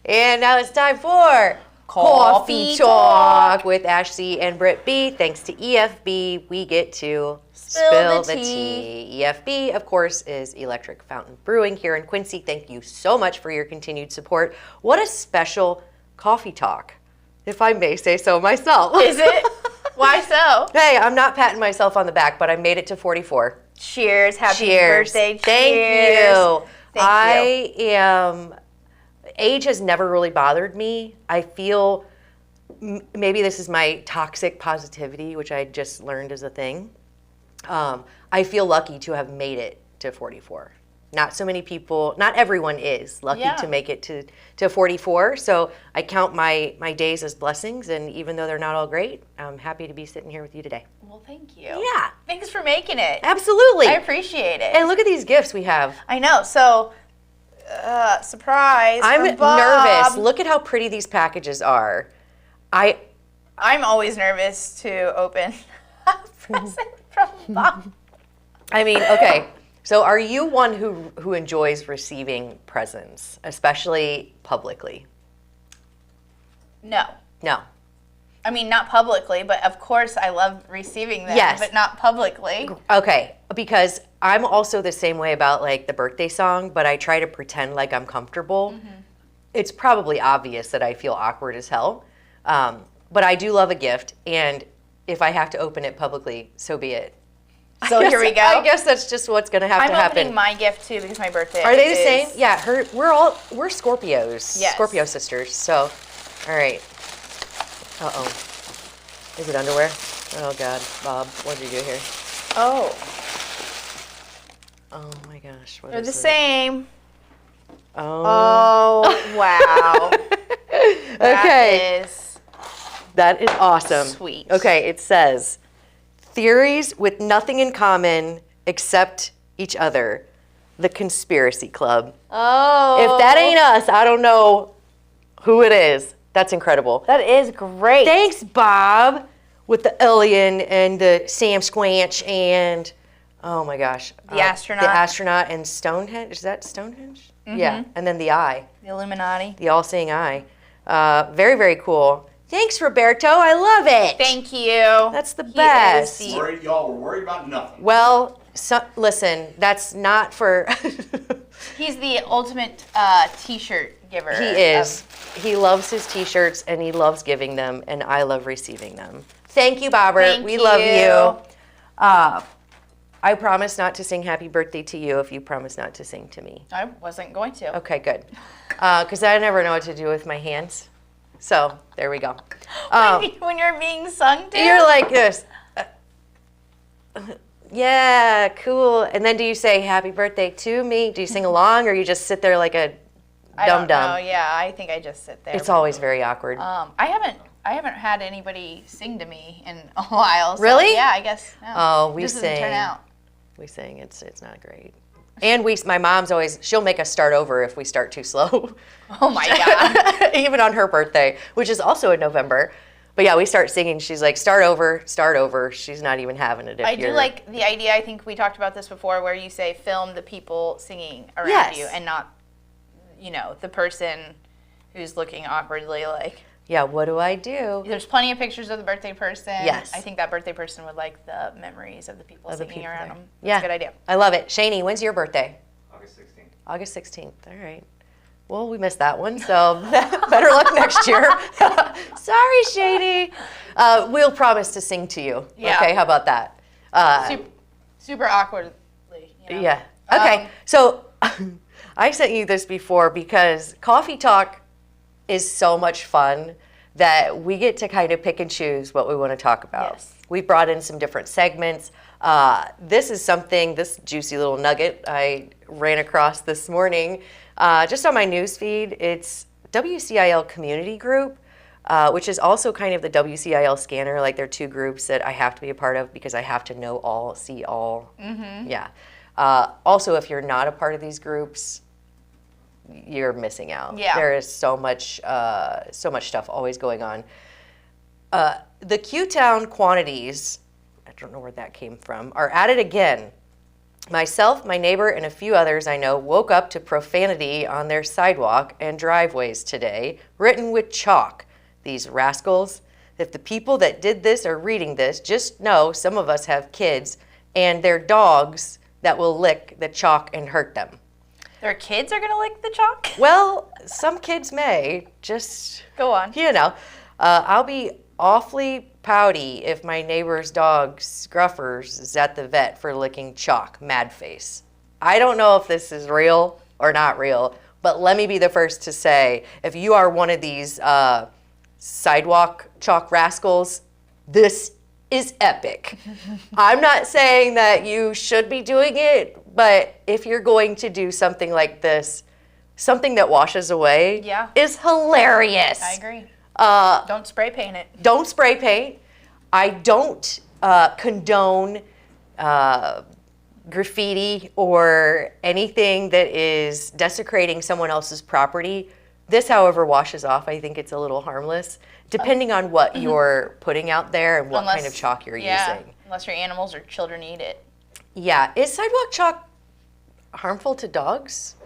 And now it's time for Coffee Talk with Ashley and Britt B. Thanks to EFB, we get to spill the tea. EFB, of course, is Electric Fountain Brewing here in Quincy. Thank you so much for your continued support. What a special coffee talk, if I may say so myself. Is it? Why so? Hey, I'm not patting myself on the back, but I made it to 44. Cheers. Happy Cheers. birthday. Thank Cheers. you. Thank you. Age has never really bothered me. I feel maybe this is my toxic positivity, which I just learned is a thing. I feel lucky to have made it to 44. Not so many people, not everyone is lucky to make it to 44. So I count my days as blessings, and even though they're not all great, I'm happy to be sitting here with you today. Well, thank you. Yeah. Thanks for making it. Absolutely. I appreciate it. And look at these gifts we have. I know. So, surprise. I'm from Bob. nervous. Look at how pretty these packages are. I'm always nervous to open a present from Bob. I mean, okay. So are you one who enjoys receiving presents, especially publicly? No. No. I mean, not publicly, but of course I love receiving them, but not publicly. Okay, because I'm also the same way about like the birthday song, but I try to pretend like I'm comfortable. Mm-hmm. It's probably obvious that I feel awkward as hell, but I do love a gift, and if I have to open it publicly, so be it. So here we go. I guess that's just what's going to have to happen. I'm opening my gift too because my birthday Are they the same? Yeah, we're Scorpios. Yes. Scorpio sisters. So, all right. Uh-oh. Is it underwear? Oh, God. Bob, what did you do here? Oh. Oh, my gosh. They're the same. Oh. Oh, wow. Okay. That is awesome. Sweet. Okay, it says, theories with nothing in common except each other. The Conspiracy Club. Oh. If that ain't us, I don't know who it is. That's incredible. That is great. Thanks, Bob, with the alien and the Sam Squanch and, oh my gosh. The astronaut. The astronaut and Stonehenge. Is that Stonehenge? Mm-hmm. Yeah. And then the eye. The Illuminati. The all-seeing eye. Very, very cool. Thanks, Roberto. I love it. Thank you. That's the best. Y'all were worried about nothing. Well, listen, that's not for... He's the ultimate T-shirt giver. He is. He loves his T-shirts, and he loves giving them, and I love receiving them. Thank you, Bobbert. We love you. I promise not to sing happy birthday to you if you promise not to sing to me. I wasn't going to. Okay, good. Because I never know what to do with my hands. So, there we go. When you're being sung to? You're like this. Yeah, cool. And then do you say happy birthday to me? Do you sing along, or you just sit there like a dum-dum? Oh, yeah, I think I just sit there. It's always very awkward. I haven't had anybody sing to me in a while. So Really? Yeah, I guess. No. Oh, we Just sing. doesn't turn out. We sing. It's not great. And my mom's she'll make us start over if we start too slow. Oh my God. Even on her birthday, which is also in November. But yeah, we start singing. She's like, start over. She's not even having it. I do like the idea, I think we talked about this before, where you say film the people singing around you and not, the person who's looking awkwardly like. Yeah, what do I do? There's plenty of pictures of the birthday person. Yes. I think that birthday person would like the memories of the people singing around them. That's Yeah. a good idea. I love it. Shani, when's your birthday? August 16th. August 16th. All right. Well, we missed that one, so better luck next year. Sorry, Shani. We'll promise to sing to you. Yeah. Okay, how about that? Super awkwardly. Yeah. Okay, so I sent you this before because Coffee Talk is so much fun that we get to kind of pick and choose what we want to talk about. Yes. We brought in some different segments. This juicy little nugget I ran across this morning just on my news feed. It's WCIL Community Group, which is also kind of the WCIL scanner. Like, they're two groups that I have to be a part of because I have to know all, see all. Mm-hmm. Yeah. Also, if you're not a part of these groups, you're missing out. Yeah. There is so much stuff always going on. The Q-Town quantities, I don't know where that came from, are at it again Myself, my neighbor, and a few others I know woke up to profanity on their sidewalk and driveways today, written with chalk. These rascals. If the people that did this are reading this, just know some of us have kids and their dogs that will lick the chalk and hurt them. Their kids are going to lick the chalk? Well, some kids may. Just, go on. I'll be awfully pouty if my neighbor's dog Scruffers is at the vet for licking chalk. Mad face. I don't know if this is real or not real, but let me be the first to say, if you are one of these sidewalk chalk rascals, this is epic. I'm not saying that you should be doing it, but if you're going to do something like this, something that washes away is hilarious. I agree. Don't spray paint it. Don't spray paint. I don't condone graffiti or anything that is desecrating someone else's property. This, however, washes off. I think it's a little harmless, depending on what you're putting out there and what kind of chalk you're using. Unless your animals or children eat it. Yeah. Is sidewalk chalk harmful to dogs?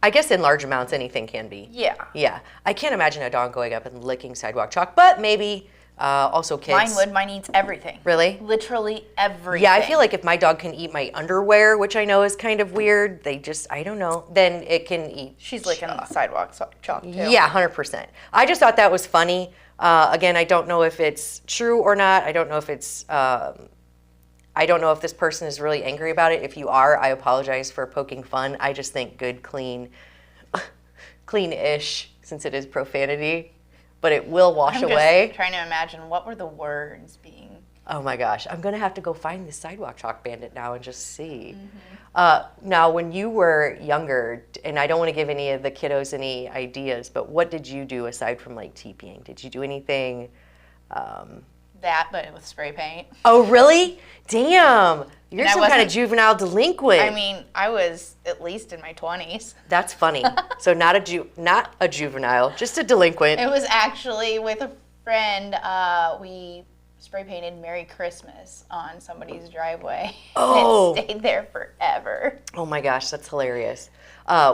I guess in large amounts, anything can be. Yeah. Yeah. I can't imagine a dog going up and licking sidewalk chalk, but maybe also kids. Mine would. Mine eats everything. Really? Literally everything. Yeah, I feel like if my dog can eat my underwear, which I know is kind of weird, I don't know, then it can eat. She's licking the sidewalk chalk too. Yeah, 100%. I just thought that was funny. Again, I don't know if it's true or not. I don't know if it's, I don't know if this person is really angry about it. If you are, I apologize for poking fun. I just think good, clean-ish, since it is profanity. But it will wash away. I'm trying to imagine, what were the words being? Oh my gosh, I'm gonna have to go find the sidewalk chalk bandit now and just see. Now, when you were younger, and I don't want to give any of the kiddos any ideas, but what did you do aside from like TPing? Did you do anything? That, but with spray paint. Oh really? Damn, you're some kind of juvenile delinquent. I mean, I was at least in my 20s. That's funny. So not a juvenile, just a delinquent. It was actually with a friend. We spray painted Merry Christmas on somebody's driveway. Oh. And it stayed there forever. Oh my gosh, that's hilarious.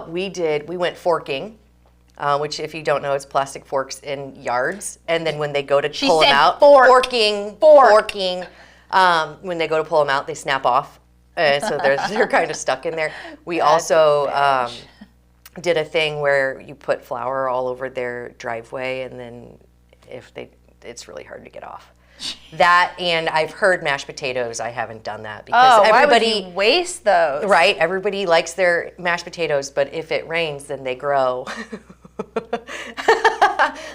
We went forking, which if you don't know, it's plastic forks in yards. And then when they go to pull them out, forking. When they go to pull them out, they snap off. So they're kind of stuck in there. We also did a thing where you put flour all over their driveway, and then it's really hard to get off. That, and I've heard mashed potatoes. I haven't done that because everybody why would you waste those? Right, everybody likes their mashed potatoes, but if it rains, then they grow.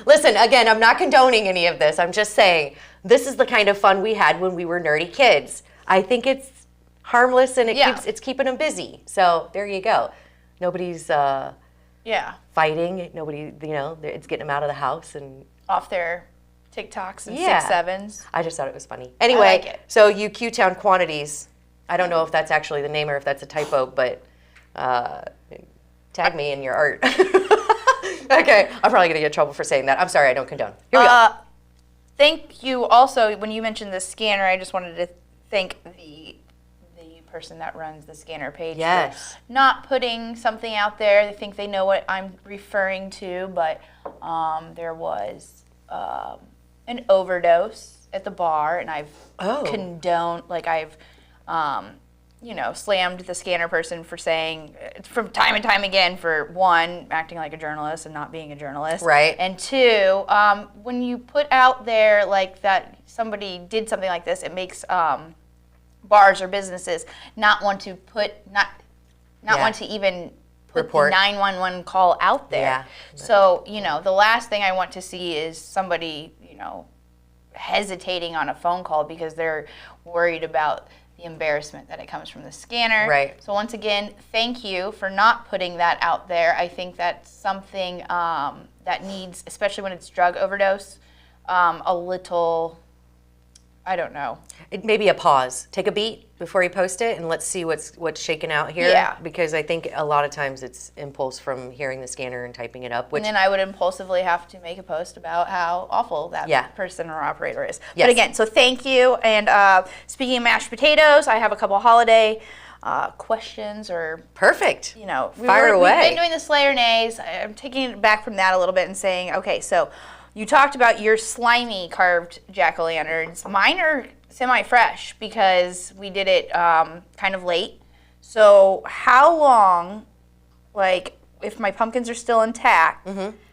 Listen, again, I'm not condoning any of this. I'm just saying this is the kind of fun we had when we were nerdy kids. I think it's harmless and it's keeping them busy. So there you go. Nobody's fighting. Nobody, it's getting them out of the house and off their TikToks and 6-7s. I just thought it was funny. Anyway, so you Q-Town quantities. I don't know if that's actually the name or if that's a typo, but tag me in your art. Okay, I'm probably going to get in trouble for saying that. I'm sorry, I don't condone. Here we go. Thank you also, when you mentioned the scanner, I just wanted to thank the person that runs the scanner page for not putting something out there. I think they know what I'm referring to, but there was an overdose at the bar, and I've condoned, slammed the scanner person for saying, from time and time again, for one, acting like a journalist and not being a journalist. Right. And two, when you put out there like that somebody did something like this, it makes bars or businesses not want to even put the 911 call out there. Yeah. So, the last thing I want to see is somebody, hesitating on a phone call because they're worried about the embarrassment that it comes from the scanner. Right. So once again, thank you for not putting that out there. I think that's something that needs, especially when it's drug overdose, a little I don't know. It may be a pause. Take a beat before you post it, and let's see what's shaking out here. Yeah. Because I think a lot of times it's impulse from hearing the scanner and typing it up. Which, And then I would impulsively have to make a post about how awful that person or operator is. Yes. But again, so thank you. And speaking of mashed potatoes, I have a couple holiday questions or perfect. you know, Fire away. We've been doing the Slay or Nays. I'm taking it back from that a little bit and saying, okay, so you talked about your slimy carved jack-o'-lanterns. Mine are semi-fresh because we did it kind of late. So how long, like if my pumpkins are still intact,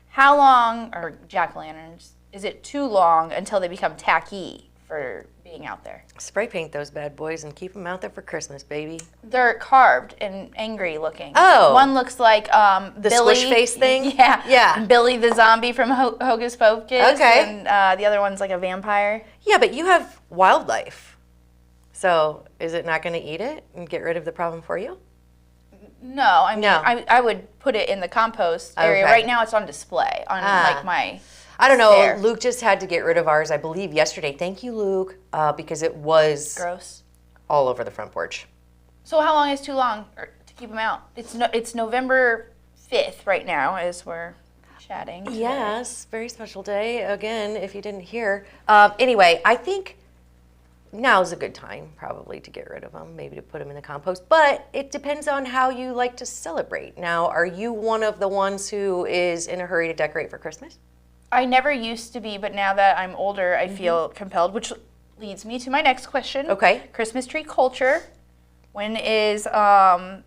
how long, or jack-o'-lanterns, is it too long until they become tacky for being out there? Spray paint those bad boys and keep them out there for Christmas, baby. They're carved and angry looking. Oh. One looks like The Billy, squish face thing? Yeah. Yeah. Billy the zombie from Hocus Pocus. Okay. And the other one's like a vampire. Yeah, but you have wildlife. So is it not going to eat it and get rid of the problem for you? No, I mean, No. I would put it in the compost area. Okay. Right now it's on display on like my I don't know. stair. Luke just had to get rid of ours, I believe, yesterday. Thank you, Luke, because it was Gross. all over the front porch. So how long is too long to keep them out? It's November 5th right now as we're chatting today. Yes, very special day, again, if you didn't hear. Anyway, I think now's a good time probably to get rid of them, maybe to put them in the compost, but it depends on how you like to celebrate. Now, are you one of the ones who is in a hurry to decorate for Christmas? I never used to be, but now that I'm older, I feel compelled, which leads me to my next question. Okay. Christmas tree culture. When is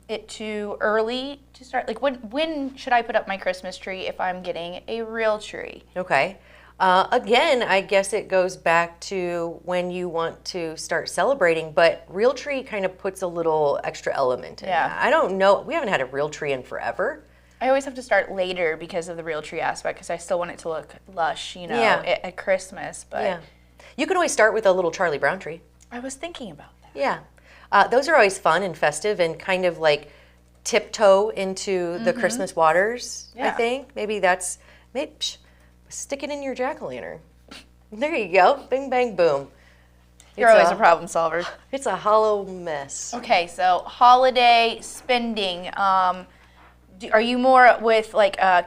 it too early to start? Like, when should I put up my Christmas tree if I'm getting a real tree? Okay. Again, I guess it goes back to when you want to start celebrating, but real tree kind of puts a little extra element in that. I don't know. We haven't had a real tree in forever. I always have to start later because of the real tree aspect, because I still want it to look lush, you know, Yeah. at Christmas. But Yeah. You can always start with a little Charlie Brown tree. I was thinking about that. Yeah. Those are always fun and festive and kind of like tiptoe into the Christmas waters, I Yeah. think. Maybe that's, stick it in your jack-o'-lantern. There you go. Bing, bang, boom. You're always a problem solver. It's a hollow mess. Okay, so holiday spending. Are you more with like I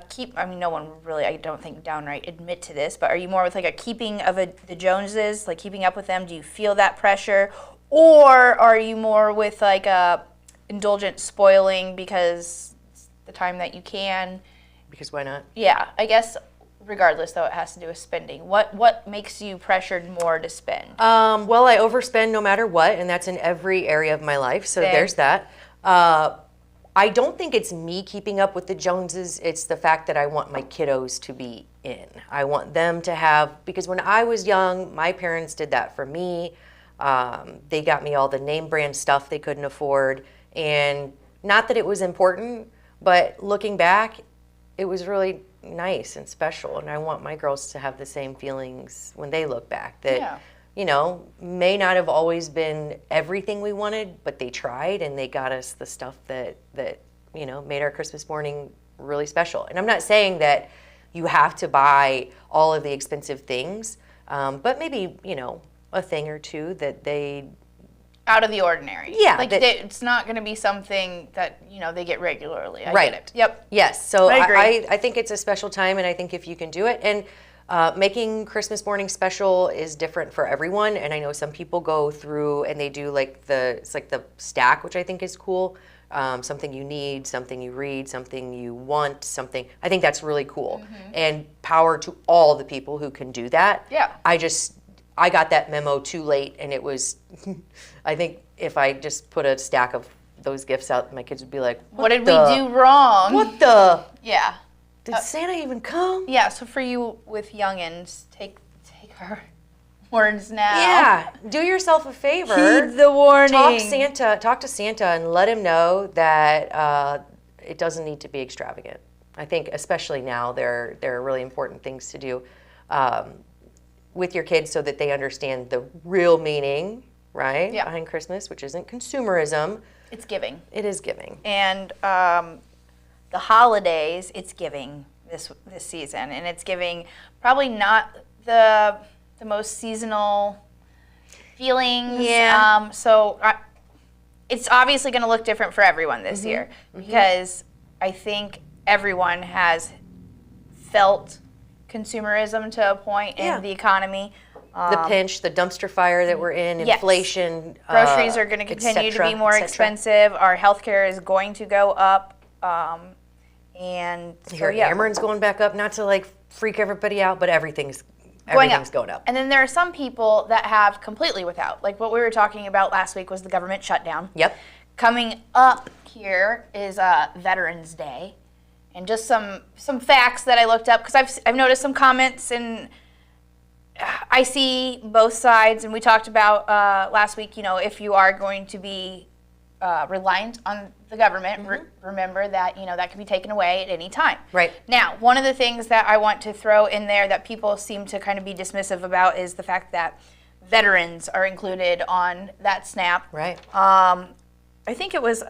mean, no one really, I don't think, downright admit to this, but are you more with like a keeping of the Joneses, like keeping up with them? Do you feel that pressure? Or are you more with like a indulgent spoiling because it's the time that you can? Because why not? Yeah, I guess regardless though, it has to do with spending. What makes you pressured more to spend? Well, I overspend no matter what, and that's in every area of my life, so Same. there's that. I don't think it's me keeping up with the Joneses. It's the fact that I want my kiddos to be in. I want them to have, because when I was young, my parents did that for me. They got me all the name brand stuff they couldn't afford. And not that it was important, but looking back, it was really nice and special. And I want my girls to have the same feelings when they look back. That, you know, may not have always been everything we wanted, but they tried and they got us the stuff that you know, made our Christmas morning really special. And I'm not saying that you have to buy all of the expensive things, but maybe, you know, a thing or two that they... Out of the ordinary. Yeah. Like it's not going to be something that, you know, they get regularly. I Right. get it. Yep. Yes. So I agree. I think it's a special time, and I think if you can do it, and making Christmas morning special is different for everyone. And I know some people go through and they do like it's like the stack, which I think is cool. Something you need, something you read, something you want, something. I think that's really cool. And power to all the people who can do that. Yeah. I got that memo too late, and it was, I think if I just put a stack of those gifts out, my kids would be like, What did we do wrong? What the? Yeah. Did Santa even come? Yeah, so for you with youngins, take our words now. Yeah, do yourself a favor. Heed the warning. Talk to Santa and let him know that it doesn't need to be extravagant. I think especially now there are really important things to do with your kids so that they understand the real meaning, right, behind Christmas, which isn't consumerism. It's giving. It is giving. And the holidays, it's giving this season, and it's giving probably not the most seasonal feelings. Yeah. It's obviously going to look different for everyone this year because I think everyone has felt consumerism to a point in the economy. The pinch, the dumpster fire that we're in, inflation. Groceries are going to continue to be more expensive. Our healthcare is going to go up. Ameren's going back up, not to like freak everybody out, but everything's going up. And then there are some people that have completely without. Like what we were talking about last week was the government shutdown. Yep. Coming up here is Veterans Day. And just some facts that I looked up, because I've noticed some comments, and I see both sides. And we talked about last week, if you are going to be reliant on the government, remember that, that can be taken away at any time. Right. Now, one of the things that I want to throw in there that people seem to kind of be dismissive about is the fact that veterans are included on that SNAP. Right. I think it was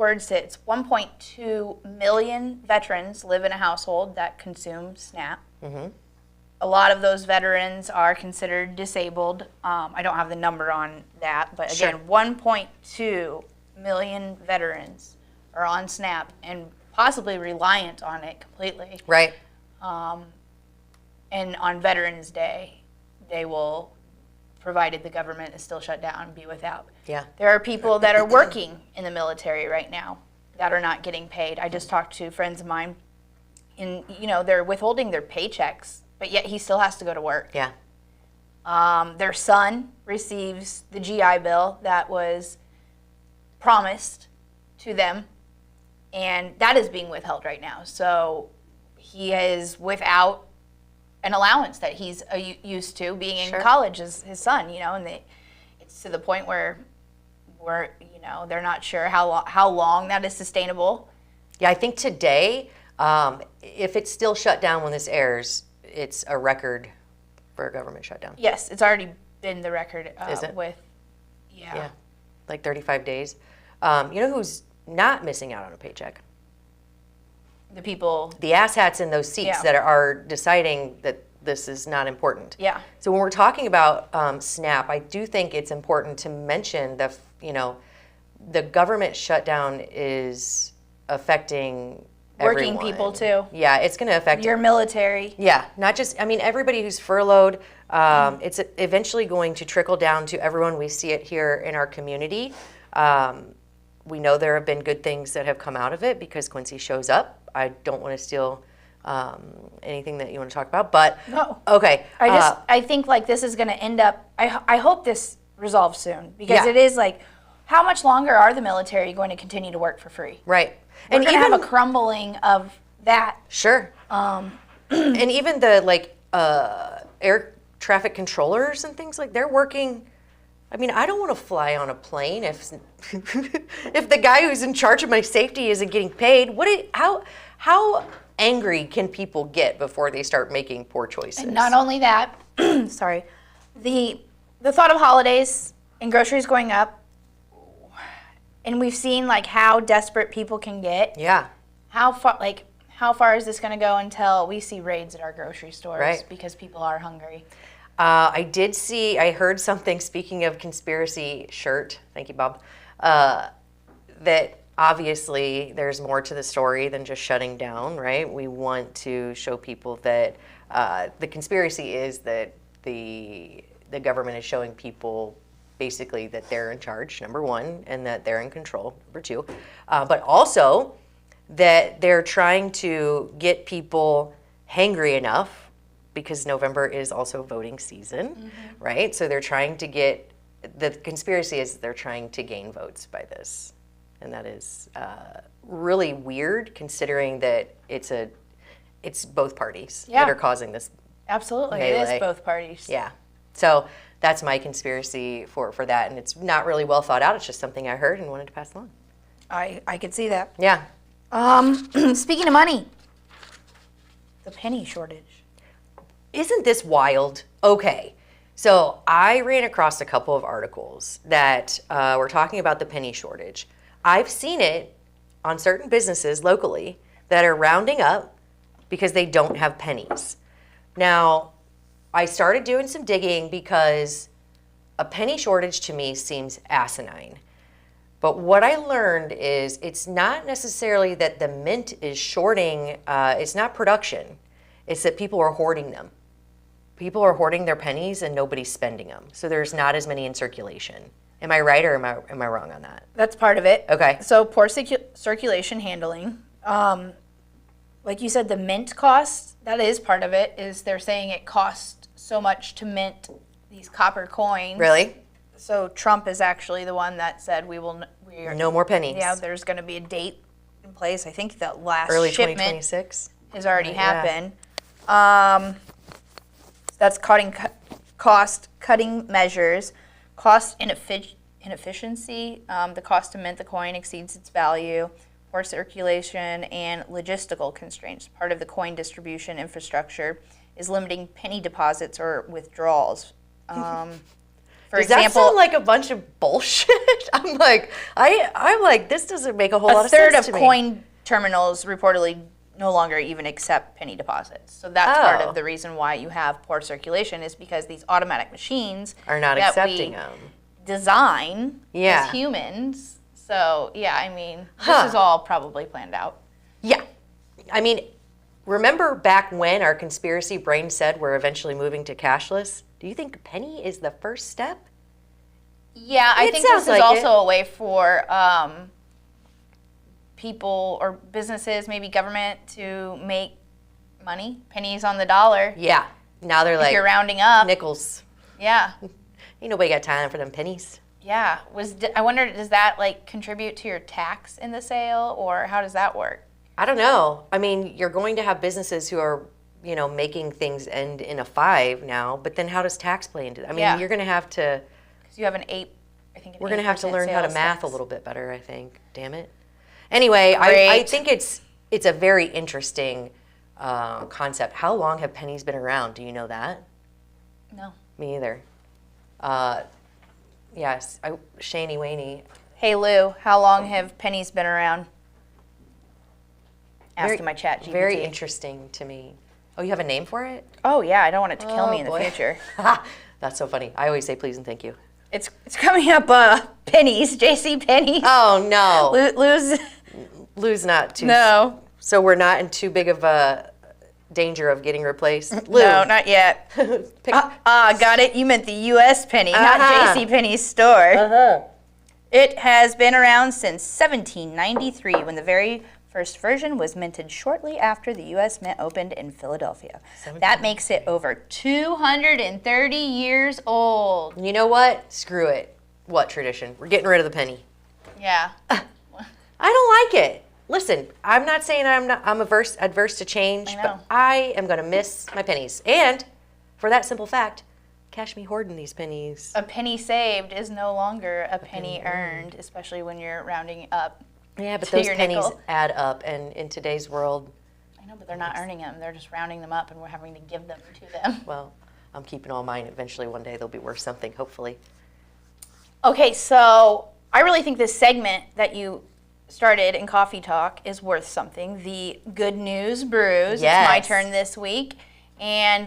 it's 1.2 million veterans live in a household that consume SNAP. A lot of those veterans are considered disabled. I don't have the number on that, but again, 1.2 million veterans are on SNAP and possibly reliant on it completely. Right. And on Veterans Day, they will, provided the government is still shut down, be without. Yeah. There are people that are working in the military right now that are not getting paid. I just talked to friends of mine, and they're withholding their paychecks, but yet he still has to go to work. Yeah. Their son receives the GI Bill that was promised to them, and that is being withheld right now. So he is without an allowance that he's used to being in college as his son, and it's to the point where they're not sure how long that is sustainable. Yeah, I think today, if it's still shut down when this airs, it's a record for a government shutdown. Yes, it's already been the record. Is it? Yeah. Like 35 days. You know who's not missing out on a paycheck? The people. The asshats in those seats that are deciding that this is not important. Yeah. So when we're talking about SNAP, I do think it's important to mention the government shutdown is affecting working everyone. people too. Yeah, it's going to affect your military. Yeah, not just, everybody who's furloughed. It's eventually going to trickle down to everyone. We see it here in our community. We know there have been good things that have come out of it because Quincy shows up. I don't want to steal anything that you want to talk about, but no. Okay. I think like this is going to end up. I hope this resolves soon because it is like, how much longer are the military going to continue to work for free? Right. And even have a crumbling of that. Sure. And even the air traffic controllers and things they're working. I don't want to fly on a plane if the guy who's in charge of my safety isn't getting paid. How angry can people get before they start making poor choices? And not only that, sorry, the thought of holidays and groceries going up, and we've seen how desperate people can get. Yeah. How far is this going to go until we see raids at our grocery stores because people are hungry? I heard something, speaking of conspiracy shirt, thank you, Bob, that obviously there's more to the story than just shutting down, right? We want to show people that the conspiracy is that the government is showing people basically that they're in charge, number one, and that they're in control, number two, but also that they're trying to get people hangry enough because November is also voting season, right? So they're trying to the conspiracy is they're trying to gain votes by this. And that is really weird considering that it's both parties that are causing this. Absolutely, melee. It is both parties. Yeah. So that's my conspiracy for that. And it's not really well thought out. It's just something I heard and wanted to pass along. I could see that. Yeah. Speaking of money, the penny shortage. Isn't this wild? Okay. So I ran across a couple of articles that were talking about the penny shortage. I've seen it on certain businesses locally that are rounding up because they don't have pennies. Now, I started doing some digging because a penny shortage to me seems asinine. But what I learned is it's not necessarily that the mint is shorting, it's not production. It's that people are hoarding them. People are hoarding their pennies and nobody's spending them. So there's not as many in circulation. Am I right or am I wrong on that? That's part of it. Okay. So poor circulation handling. Like you said, the mint cost, that is part of it, is they're saying it costs so much to mint these copper coins. Really? So Trump is actually the one that said we are No more pennies. Yeah, there's going to be a date in place. I think the last Early shipment 2026 has already Yeah. happened. That's cost-cutting measures. Cost inefficiency. The cost to mint the coin exceeds its value. Poor circulation and logistical constraints. Part of the coin distribution infrastructure is limiting penny deposits or withdrawals. For Does example, that sound like a bunch of bullshit? I'm like, this doesn't make a whole lot a of sense third to of me. coin terminals reportedly no longer even accept penny deposits. So that's part of the reason why you have poor circulation, is because these automatic machines Are not that accepting we them. design Yeah. as humans. So yeah, I mean, this is all probably planned out. Yeah. I mean, remember back when our conspiracy brain said we're eventually moving to cashless? Do you think penny is the first step? Yeah, I It think this sounds is like also a way for people or businesses, maybe government, to make money, pennies on the dollar. Yeah. Now they're If like you're rounding up. nickels. Yeah. Ain't nobody got time for them pennies. Yeah. I wonder, does that like contribute to your tax in the sale, or how does that work? I don't know. I mean, you're going to have businesses who are, making things end in a 5 now, but then how does tax play into that? I mean, Yeah. you're going to have to, Because you have an 8, I think. we're going to have to learn how to math tax. a little bit better, I think. Damn it. Anyway, I Great. think it's a very interesting concept. How long have pennies been around? Do you know that? No. Me either. Yes, Shaney Waney. Hey Lou, how long have pennies been around? Asking Very- my chat GPT. Very interesting to me. Oh, you have a name for it? Oh yeah, I don't want it to kill Oh, me in the boy. future. That's so funny. I always say please and thank you. It's coming up. Pennies, JC Pennies. Oh no, Lou's. Lou's not too. No. So we're not in too big of a danger of getting replaced. Lou, No, not yet. pick, Got it. You meant the U.S. penny, not Uh-huh. JC Penney's store. Uh-huh. It has been around since 1793, when the very first version was minted shortly after the U.S. Mint opened in Philadelphia. That makes it over 230 years old. You know what? Screw it. What tradition? We're getting rid of the penny. Yeah. I don't like it. Listen, I'm not saying I'm adverse to change, I know. but I am going to miss my pennies. And for that simple fact, catch me hoarding these pennies. A penny saved is no longer a penny earned, especially when you're rounding up. Yeah, but to those your pennies nickel. add up, and in today's world, I know, but they're not earning them. They're just rounding them up, and we're having to give them to them. well, I'm keeping all mine. Eventually, one day they'll be worth something, hopefully. Okay, so I really think this segment that you started in Coffee Talk is worth something. The Good News Brews. Yes. It's my turn this week. And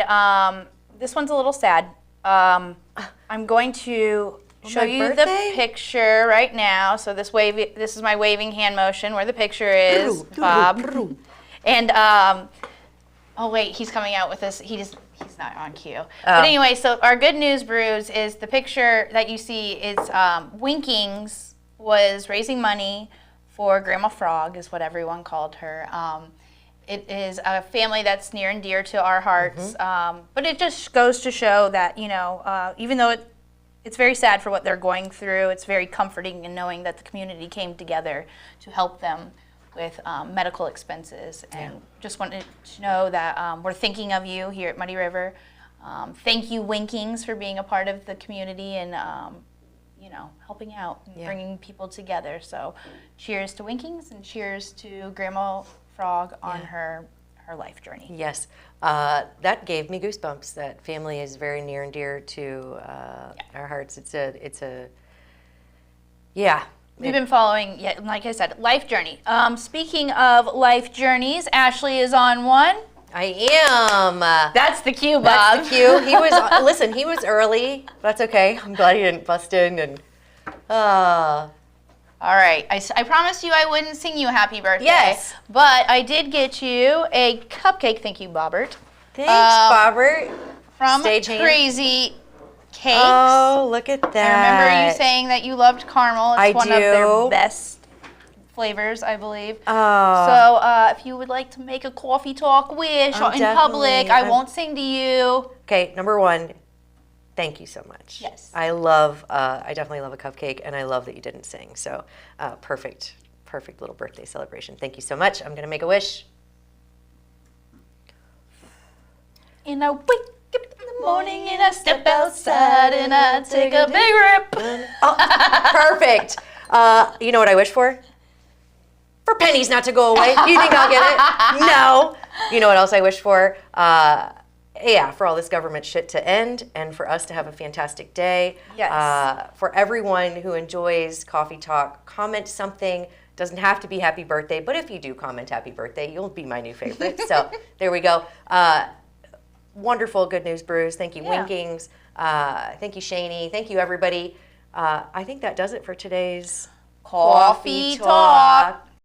this one's a little sad. I'm going to show my you birthday? the picture right now. So this is my waving hand motion where the picture is, Bob. And, oh wait, he's coming out with this. He's not on cue. But anyway, so our Good News Brews is the picture that you see is Winkings was raising money for Grandma Frog, is what everyone called her. It is a family that's near and dear to our hearts, but it just goes to show that, even though it's very sad for what they're going through, it's very comforting in knowing that the community came together to help them with medical expenses. And just wanted to know that we're thinking of you here at Muddy River. Thank you, Winkings, for being a part of the community and helping out and bringing people together. So cheers to Winkings and cheers to Grandma Frog on her life journey. Yes, that gave me goosebumps. That family is very near and dear to our hearts. We've been following, like I said, life journey. Speaking of life journeys, Ashley is on one. I am. That's the cue, Bob. That's the cue. He was, listen, he was early. That's okay. I'm glad he didn't bust in and, All right. I promised you I wouldn't sing you a happy birthday. Yes. But I did get you a cupcake. Thank you, Bobbert. Thanks, Bobbert. From Stagehand. Crazy Cakes. Oh, look at that. I remember you saying that you loved caramel. It's I one do. of their best flavors, I believe. Oh. So if you would like to make a coffee talk wish in public, I won't sing to you. Okay, number one, thank you so much. Yes. I definitely love a cupcake, and I love that you didn't sing. So perfect little birthday celebration. Thank you so much. I'm going to make a wish. And I wake up in the morning and I step outside and I take a big rip. Oh, perfect. You know what I wish for? For pennies not to go away. Do you think I'll get it? No. You know what else I wish for? For all this government shit to end and for us to have a fantastic day. Yes. For everyone who enjoys Coffee Talk, comment something. Doesn't have to be happy birthday, but if you do comment happy birthday, you'll be my new favorite. So there we go. Wonderful Good News Brews. Thank you, Winkings. Thank you, Shani. Thank you, everybody. I think that does it for today's Coffee Talk.